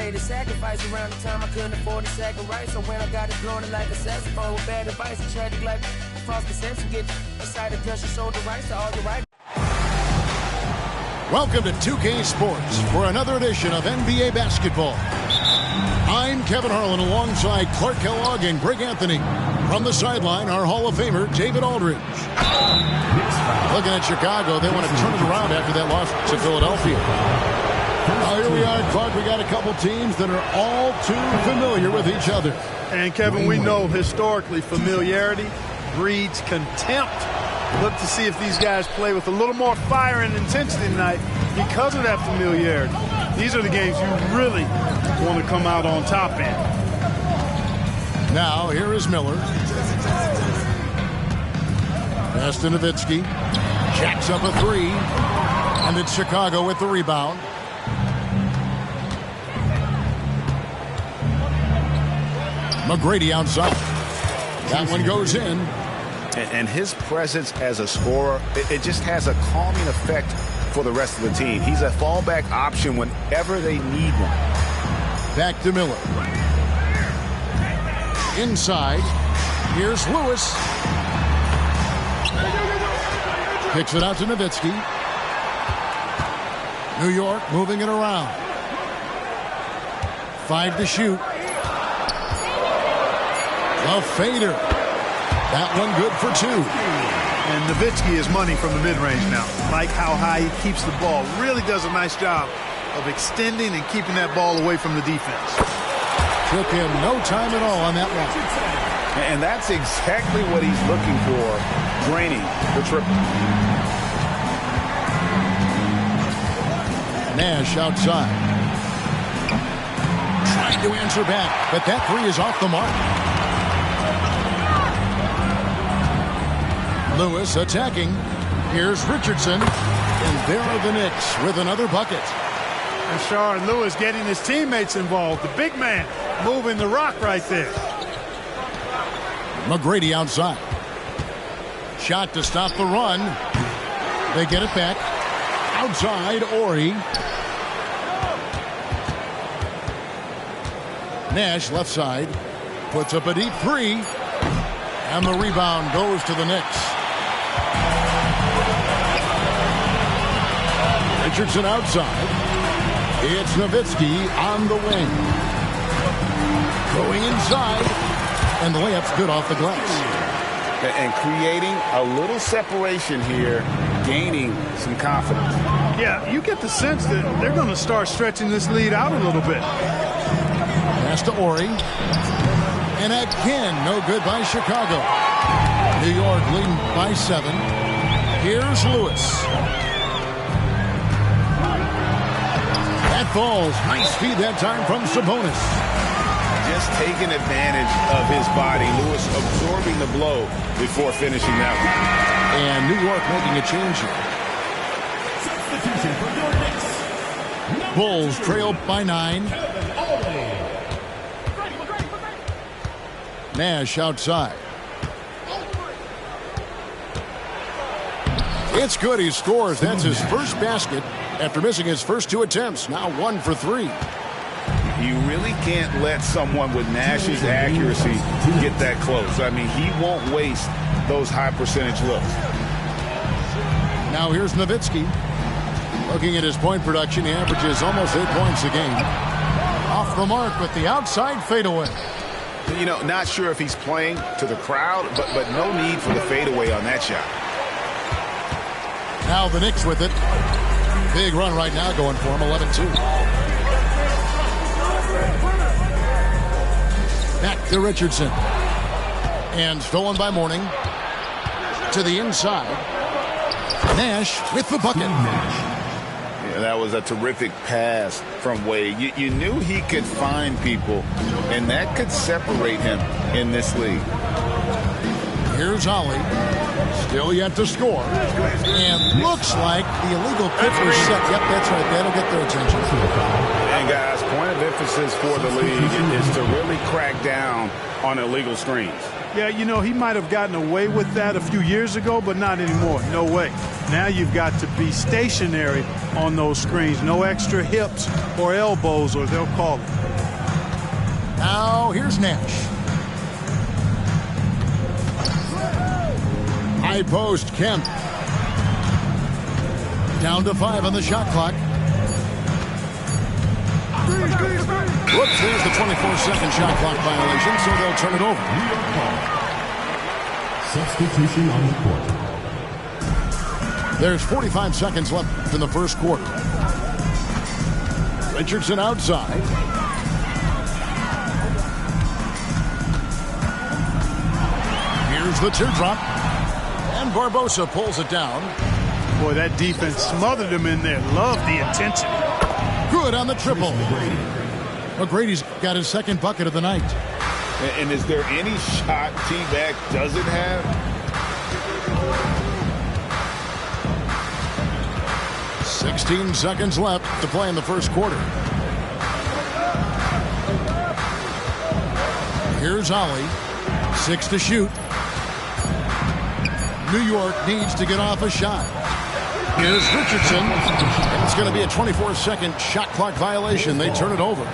made a sacrifice around the time I couldn't afford a sack of rice. So when I got it blowing it like a saxophone with bad advice, a tragic like false perception, get excited, plus your shoulder rights to all the right. Welcome to 2K Sports for another edition of NBA basketball. I'm Kevin Harlan alongside Clark Kellogg and Greg Anthony. From the sideline, our Hall of Famer, David Aldridge. Looking at Chicago, they want to turn it around after that loss to Philadelphia. Here we are, Clark. We got a couple teams that are all too familiar with each other. And, Kevin, we know historically familiarity breeds contempt. Look to see if these guys play with a little more fire and intensity tonight because of that familiarity. These are the games you really want to come out on top in. Now, here is Miller. Pass to Nowitzki. Jacks up a three. And it's Chicago with the rebound. McGrady outside. That one goes in. And his presence as a scorer, it just has a calming effect for the rest of the team. He's a fallback option whenever they need one. Back to Miller. Inside. Here's Lewis. Kicks it out to Nowitzki. New York moving it around. 5 to shoot. A fader. That one good for 2. And Nowitzki is money from the mid-range now. Like how high he keeps the ball. Really does a nice job of extending and keeping that ball away from the defense. Took him no time at all on that one. And that's exactly what he's looking for, draining the triple. Nash outside. Trying to answer back, but that three is off the mark. Lewis attacking. Here's Richardson. And there are the Knicks with another bucket. And Rashard Lewis getting his teammates involved. The big man moving the rock right there. McGrady outside. Shot to stop the run. They get it back. Outside, Ori. Nash left side. Puts up a deep three. And the rebound goes to the Knicks. Richardson outside. It's Nowitzki on the wing. Going inside. And the layup's good off the glass. And creating a little separation here, gaining some confidence. Yeah, you get the sense that they're going to start stretching this lead out a little bit. Pass to Ori. And again, no good by Chicago. New York leading by 7. Here's Lewis. That falls. Nice feed that time from Sabonis. Just taking advantage of his body. Lewis absorbing the blow before finishing that one. And New York making a change here. Bulls trail by 9. Nash outside. It's good. He scores. That's his first basket after missing his first 2 attempts. Now 1 for 3. You really can't let someone with Nash's accuracy get that close. I mean, he won't waste those high percentage looks. Now here's Nowitzki. Looking at his point production, he averages almost 8 points a game. Off the mark with the outside fadeaway. You know, not sure if he's playing to the crowd, but no need for the fadeaway on that shot. Now the Knicks with it. Big run right now going for him, 11-2. Back to Richardson. And stolen by Mourning. To the inside. Nash with the bucket. Yeah, that was a terrific pass from Wade. You knew he could find people, and that could separate him in this league. Here's Ollie. Still yet to score. And looks like the illegal kick was set. Yep, that's right. That'll get their attention. And guys, point of emphasis emphasis for the league is to really crack down on illegal screens. Yeah, you know, he might have gotten away with that a few years ago, but not anymore. No way. Now you've got to be stationary on those screens. No extra hips or elbows, or they'll call it. Now, here's Nash. High post, Kemp. Down to 5 on the shot clock. Whoops, there's the 24-second shot clock violation, so they'll turn it over. Substitution on the court. There's 45 seconds left in the first quarter. Richardson outside. Here's the teardrop. And Barbosa pulls it down. Boy, that defense smothered him in there. Love the intensity. Good on the triple. McGrady's got his second bucket of the night. And is there any shot T-Mac doesn't have? $16 seconds left to play in the first quarter. Here's Ollie. 6 to shoot. New York needs to get off a shot. Here's Richardson. And it's going to be a 24-second shot clock violation. They turn it over.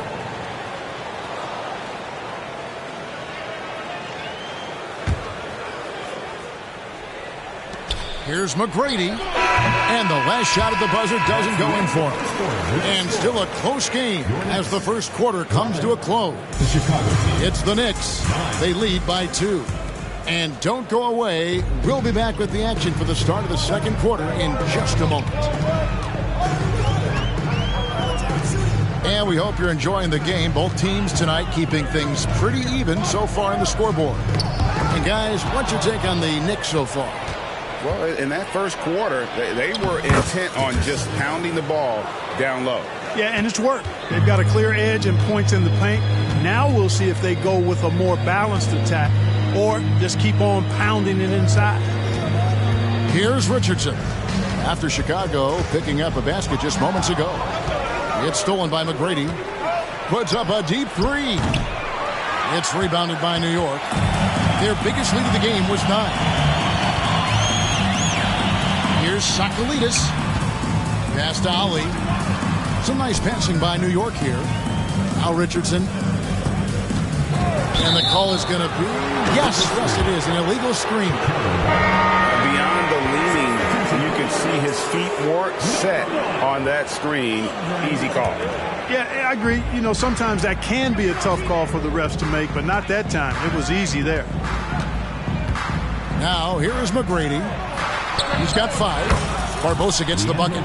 Here's McGrady. And the last shot at the buzzer doesn't go in for him. And still a close game as the first quarter comes to a close. It's the Knicks. They lead by 2. And don't go away. We'll be back with the action for the start of the second quarter in just a moment. And we hope you're enjoying the game. Both teams tonight keeping things pretty even so far in the scoreboard. And guys, what's your take on the Knicks so far? Well, in that first quarter, they were intent on just pounding the ball down low. Yeah, and it's worked. They've got a clear edge and points in the paint. Now we'll see if they go with a more balanced attack or just keep on pounding it inside. Here's Richardson. After Chicago picking up a basket just moments ago. It's stolen by McGrady. Puts up a deep 3. It's rebounded by New York. Their biggest lead of the game was 9. Here's Sakalidis. Pass to Ali. Some nice passing by New York here. Al Richardson. And the call is going to be, yes, it is, an illegal screen. Beyond the leaning, you can see his feet weren't set on that screen. Easy call. Yeah, I agree. You know, sometimes that can be a tough call for the refs to make, but not that time. It was easy there. Now, here is McGrady. He's got 5. Barbosa gets the bucket.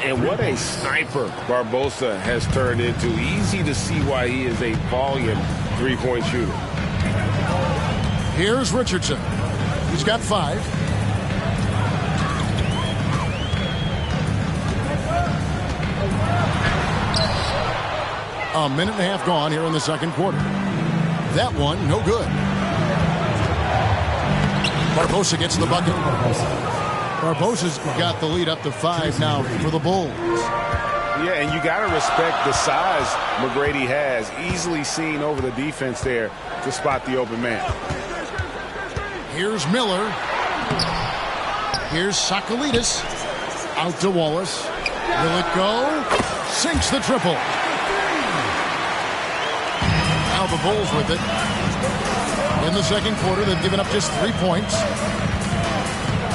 And what a sniper Barbosa has turned into. Easy to see why he is a volume three-point shooter. Here's Richardson. He's got 5. A minute and a half gone here in the second quarter. That one, no good. Barbosa gets the bucket. Barbosa's got the lead up to 5 now for the Bulls. Yeah, and you got to respect the size McGrady has. Easily seen over the defense there to spot the open man. Here's Miller. Here's Sakalidis. Out to Wallace. Will it go? Sinks the triple. Now the Bulls with it. In the second quarter, they've given up just 3 points.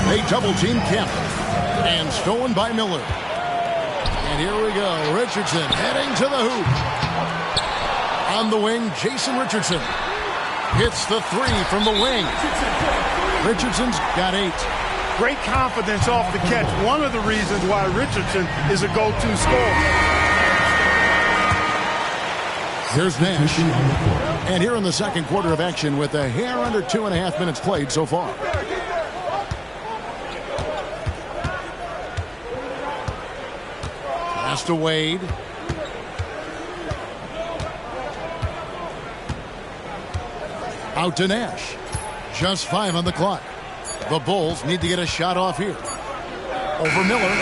They double-team Kemp. And stolen by Miller. And here we go. Richardson heading to the hoop. On the wing, Jason Richardson. Hits the 3 from the wing. Richardson's got 8. Great confidence off the catch. One of the reasons why Richardson is a go-to scorer. Here's Nash. And here in the second quarter of action with a hair under 2.5 minutes played so far. Pass to Wade. Out to Nash. Just 5 on the clock. The Bulls need to get a shot off here. Over Miller.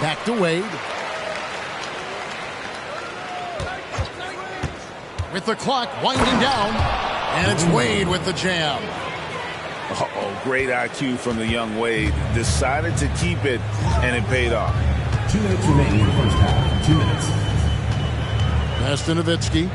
Back to Wade. with the clock winding down. And it's Wade with the jam. Oh, great IQ from the young Wade. Decided to keep it, and it paid off. 2 minutes remaining in the first half. 2 minutes. Pass to Nowitzki.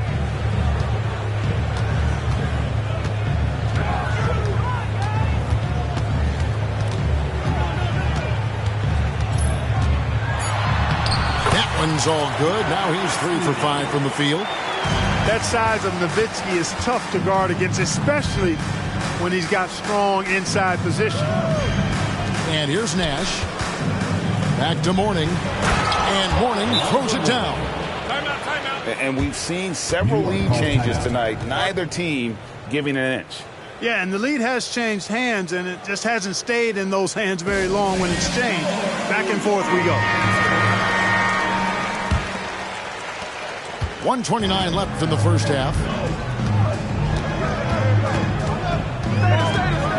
That one's all good. Now he's 3 for 5 from the field. That size of Nowitzki is tough to guard against, especially when he's got strong inside position. And here's Nash. Back to Mourning. And Mourning throws it down. Timeout. And we've seen several lead changes tonight. Neither team giving an inch. Yeah, and the lead has changed hands, and it just hasn't stayed in those hands very long when it's changed. Back and forth we go. 1:29 left in the first half.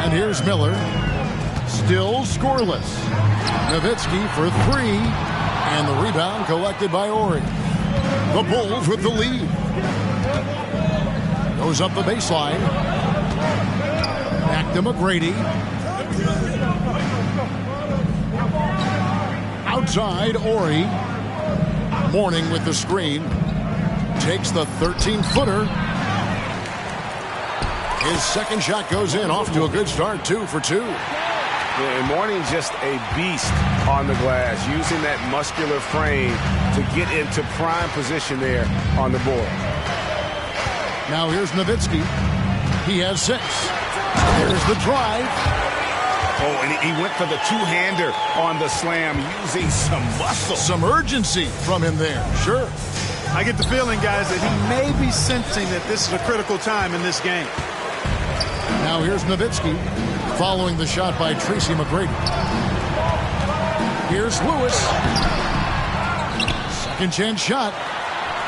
And here's Miller. Still scoreless. Nowitzki for 3. And the rebound collected by Ori. The Bulls with the lead. Goes up the baseline. Back to McGrady. Outside, Ori. Mourning with the screen. Takes the 13-footer. His second shot goes in. Off to a good start. 2 for 2. Yeah, and Mourning's just a beast on the glass, using that muscular frame to get into prime position there on the board. Now here's Nowitzki. He has 6. There's the drive. Oh, and he went for the two-hander on the slam, using some muscle. Some urgency from him there. Sure. I get the feeling, guys, that he may be sensing that this is a critical time in this game. Now here's Nowitzki following the shot by Tracy McGrady. Here's Lewis. Second chance shot.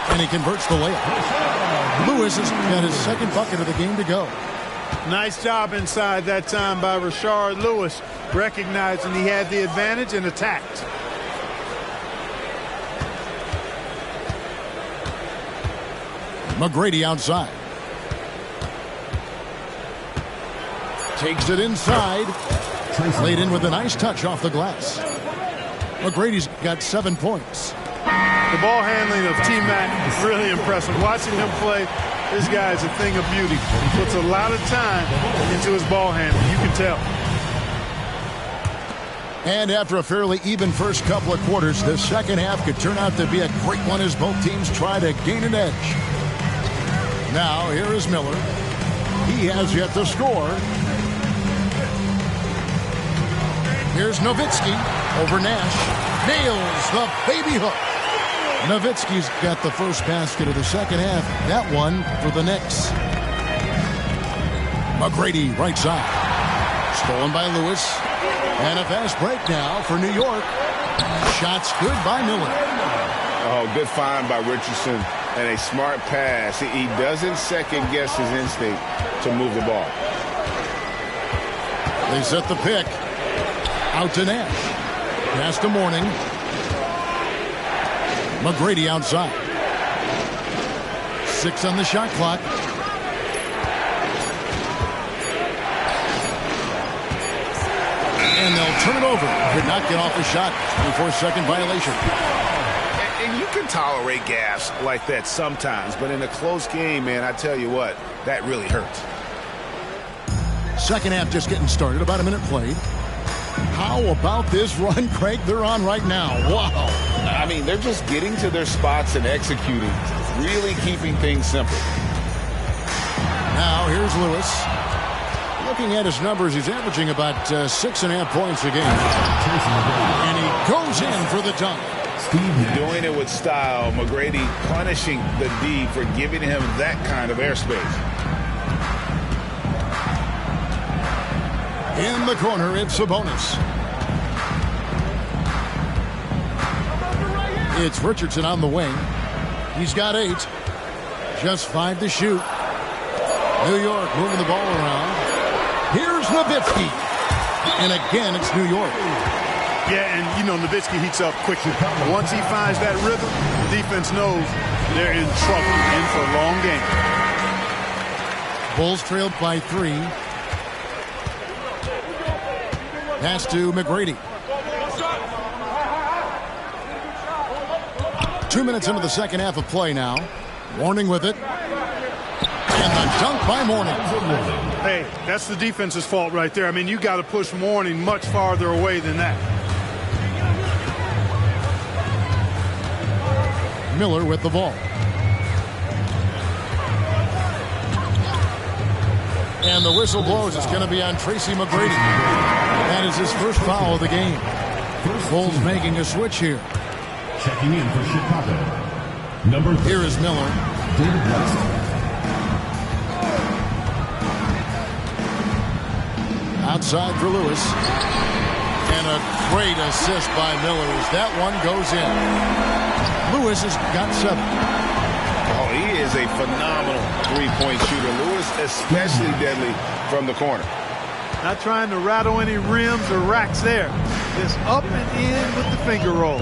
And he converts the layup. Lewis has got his second bucket of the game to go. Nice job inside that time by Rashard Lewis, recognizing he had the advantage and attacked. McGrady outside. Takes it inside. Laid in with a nice touch off the glass. McGrady's got 7 points. The ball handling of T-Mac is really impressive. Watching him play, this guy is a thing of beauty. He puts a lot of time into his ball handling. You can tell. And after a fairly even first couple of quarters, the second half could turn out to be a great one as both teams try to gain an edge. Now, here is Miller. He has yet to score. Here's Nowitzki over Nash. Nails the baby hook. Nowitzki's got the first basket of the second half. That one for the Knicks. McGrady right side. Stolen by Lewis. And a fast break now for New York. Shots good by Miller. Oh, good find by Richardson. And a smart pass. He doesn't second-guess his instinct to move the ball. They set the pick. Out to Nash. Pass to Mourning. McGrady outside. 6 on the shot clock. And they'll turn it over. Could not get off the shot. 24-second violation. And you can tolerate gaffes like that sometimes, but in a close game, man, I tell you what, that really hurts. Second half just getting started. About a minute played. How about this run, Craig, they're on right now? Wow. I mean, they're just getting to their spots and executing, really keeping things simple. Now, here's Lewis. Looking at his numbers, he's averaging about 6.5 points a game. And he goes in for the dunk. Doing it with style. McGrady punishing the D for giving him that kind of airspace. In the corner, it's Sabonis. It's Richardson on the wing. He's got 8. Just 5 to shoot. New York moving the ball around. Here's Nowitzki. And again, it's New York. Yeah, and you know, Nowitzki heats up quickly. Once he finds that rhythm, the defense knows they're in trouble, in for a long game. Bulls trailed by 3. Pass to McGrady. 2 minutes into the second half of play now. Mourning with it. And the dunk by Mourning. Hey, that's the defense's fault right there. I mean, you got to push Mourning much farther away than that. Miller with the ball. And the whistle blows. It's going to be on Tracy McGrady. That is his first foul of the game. Bulls making a switch here. Checking in for Chicago. Number 3. Here is Miller. David West. Outside for Lewis. And a great assist by Miller as that one goes in. Lewis has got 7. Oh, he is a phenomenal three-point shooter. Lewis especially deadly from the corner. Not trying to rattle any rims or racks there. Just up and in with the finger roll.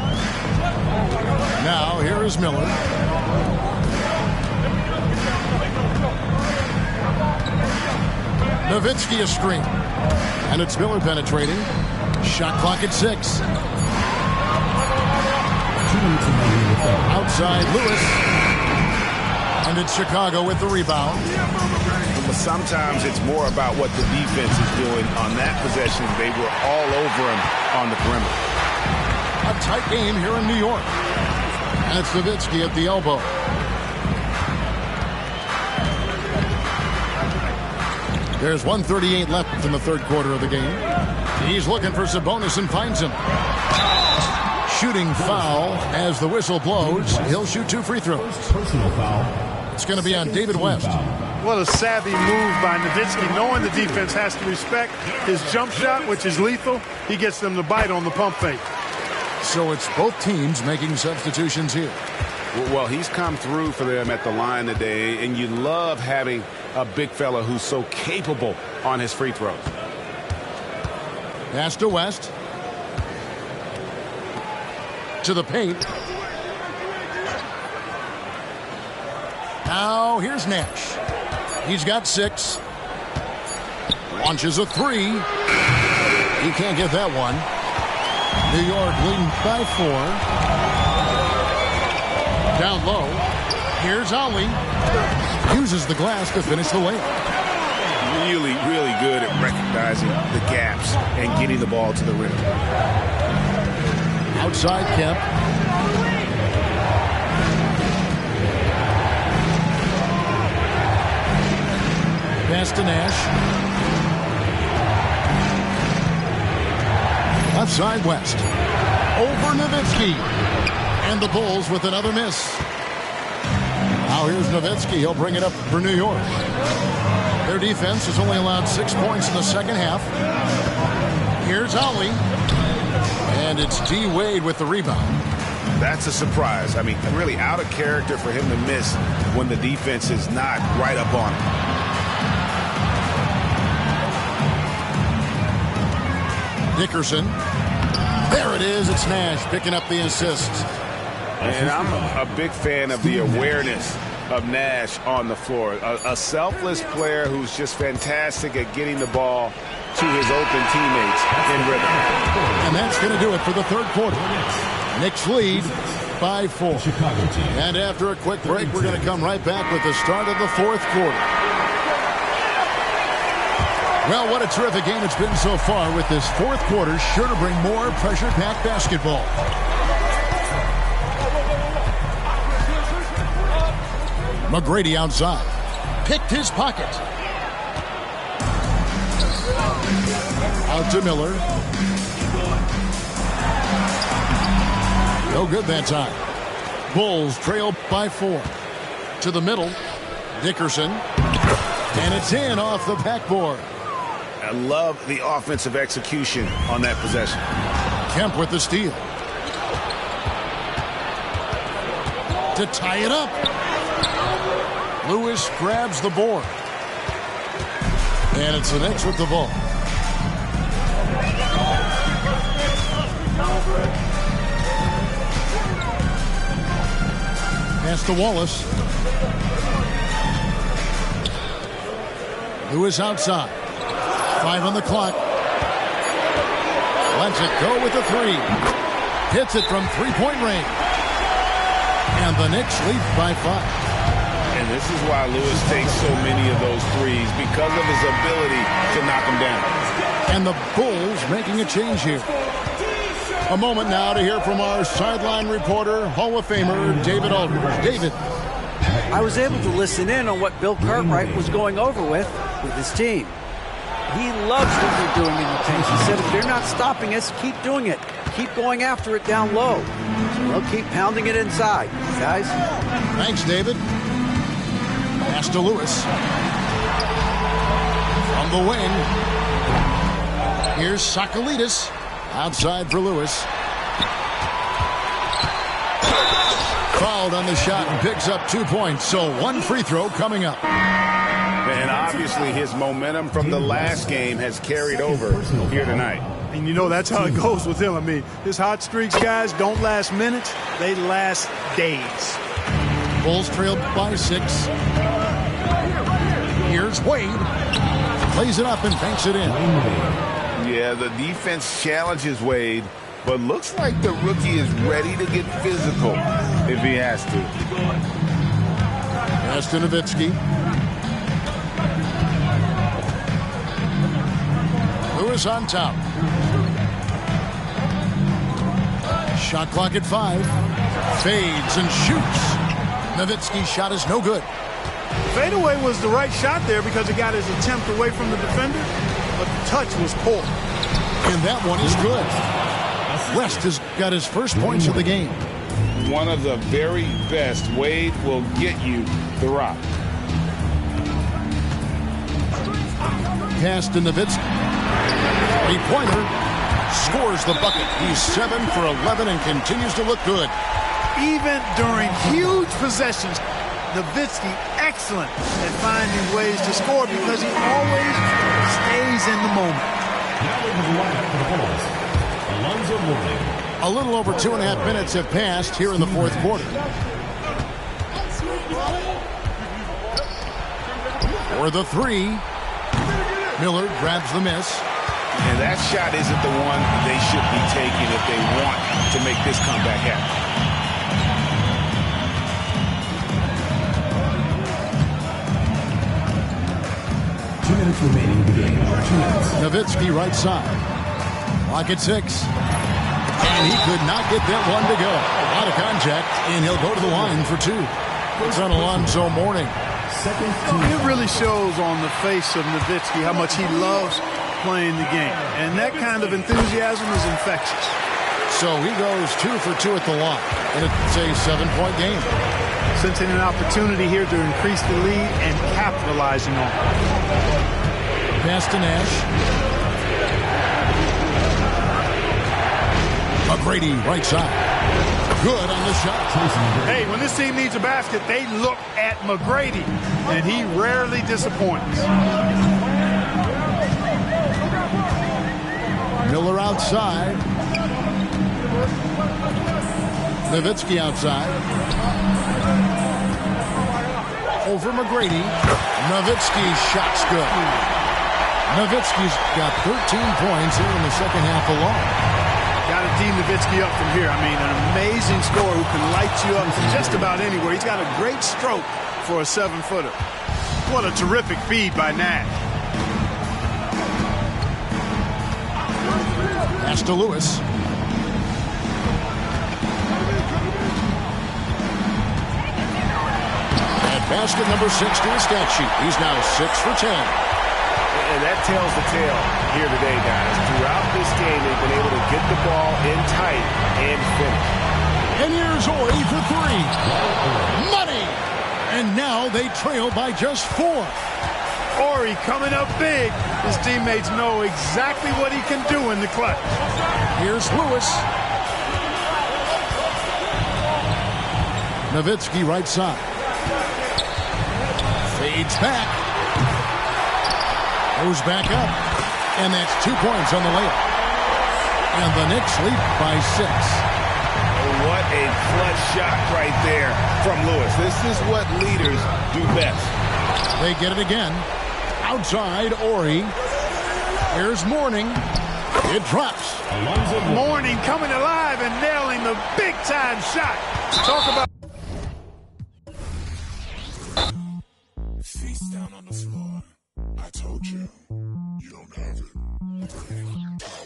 Now here is Miller. Nowitzki a screen. And it's Miller penetrating. Shot clock at 6. Outside Lewis. And it's Chicago with the rebound. But sometimes it's more about what the defense is doing on that possession. They were all over him on the perimeter. A tight game here in New York. And it's Nowitzki at the elbow. There's 1:38 left in the third quarter of the game. He's looking for Sabonis and finds him. Shooting foul as the whistle blows. He'll shoot 2 free throws. Personal foul. It's going to be on David West. What a savvy move by Nowitzki, knowing the defense has to respect his jump shot, which is lethal. He gets them to bite on the pump fake. So it's both teams making substitutions here. Well, he's come through for them at the line today, and you love having a big fella who's so capable on his free throws. Pass to West. To the paint. Now here's Nash. He's got 6. Launches a 3. He can't get that one. New York leading by 4. Down low. Here's Ali. Uses the glass to finish the layup. Really, really good at recognizing the gaps and getting the ball to the rim. Outside Kemp. Pass to Nash. Left side West. Over Nowitzki. And the Bulls with another miss. Now here's Nowitzki. He'll bring it up for New York. Their defense has only allowed 6 points in the second half. Here's Ali. And it's D. Wade with the rebound. That's a surprise. I mean, really out of character for him to miss when the defense is not right up on him. Dickerson. There it is. It's Nash picking up the assist. And I'm a big fan of the awareness of Nash on the floor. A selfless player who's just fantastic at getting the ball to his open teammates in rhythm. And that's going to do it for the third quarter. Knicks lead by 4. And after a quick break, we're going to come right back with the start of the fourth quarter. Well, what a terrific game it's been so far, with this fourth quarter sure to bring more pressure-packed basketball. McGrady outside. Picked his pocket. Out to Miller. No good that time. Bulls trail by 4. To the middle. Dickerson. And it's in off the backboard. I love the offensive execution on that possession. Kemp with the steal. To tie it up. Lewis grabs the board. And it's the Knicks with the ball. Pass to Wallace. Lewis outside. 5 on the clock. Lets it go with the 3. Hits it from three-point range. And the Knicks lead by 5. And this is why Lewis takes so many of those threes, because of his ability to knock them down. And the Bulls making a change here. A moment now to hear from our sideline reporter, Hall of Famer David Aldridge. David. I was able to listen in on what Bill Cartwright was going over with his team. He loves what they're doing in the paint. He said if they're not stopping us, keep doing it. Keep going after it down low. So they'll keep pounding it inside, guys. Thanks, David. Pass to Lewis. From the wing. Here's Sakalidis. Outside for Lewis. Fouled on the shot and picks up 2 points. So 1 free throw coming up. And obviously his momentum from the last game has carried over here tonight. And you know that's how it goes with him. I mean, his hot streaks, guys, don't last minutes. They last days. Bulls trailed by 6. Here's Wade. Plays it up and banks it in. Yeah, the defense challenges Wade, but looks like the rookie is ready to get physical if he has to. Pass to Nowitzki. Lewis on top. Shot clock at 5. Fades and shoots. Nowitzki's shot is no good. Fadeaway was the right shot there because it got his attempt away from the defender, but the touch was poor. And that one is good. West has got his first points of the game. One of the very best. Wade will get you the rock. Pass to Nowitzki. 3-pointer. Scores the bucket. He's 7 for 11 and continues to look good. Even during huge possessions, Nowitzki excellent at finding ways to score because he always stays in the moment. Now we have a lineup for the Bulls. Alonzo Mourning. A little over 2.5 minutes have passed here in the fourth quarter. For the 3. Miller grabs the miss. And that shot isn't the one they should be taking if they want to make this comeback happen. 2 minutes remaining in the game. 2 minutes. Nowitzki right side. Clock at 6. And he could not get that one to go. A lot of contact, and he'll go to the line for 2. It's on Alonzo Mourning. It really shows on the face of Nowitzki how much he loves playing the game. And that kind of enthusiasm is infectious. So he goes 2 for 2 at the line. And it's a 7-point game. Sensing an opportunity here to increase the lead and capitalizing on it. Pass to Nash. McGrady right side. Good on the shot. Hey, when this team needs a basket, they look at McGrady, and he rarely disappoints. Miller outside. Nowitzki outside. Over McGrady. Nowitzki's shot's good. Nowitzki's got 13 points here in the second half alone. Got to team Nowitzki up from here. I mean, an amazing scorer who can light you up from just about anywhere. He's got a great stroke for a 7-footer. What a terrific feed by Nash. Pass to Lewis. At basket number 6 to the stat sheet. He's now 6 for 10. And that tells the tale here today, guys. Throughout this game, they've been able to get the ball in tight and finish. And here's Ori for 3. Money! And now they trail by just 4. Ori coming up big. His teammates know exactly what he can do in the clutch. Here's Lewis. Nowitzki right side. Fades back. Goes back up. And that's 2 points on the layup. And the Knicks lead by 6. What a clutch shot right there. from Lewis. This is what leaders do best. They get it again. Outside, Ori. Here's Mourning. It drops. Mourning coming alive and nailing the big-time shot. Talk about... Face down on the floor. I told you, you don't have it.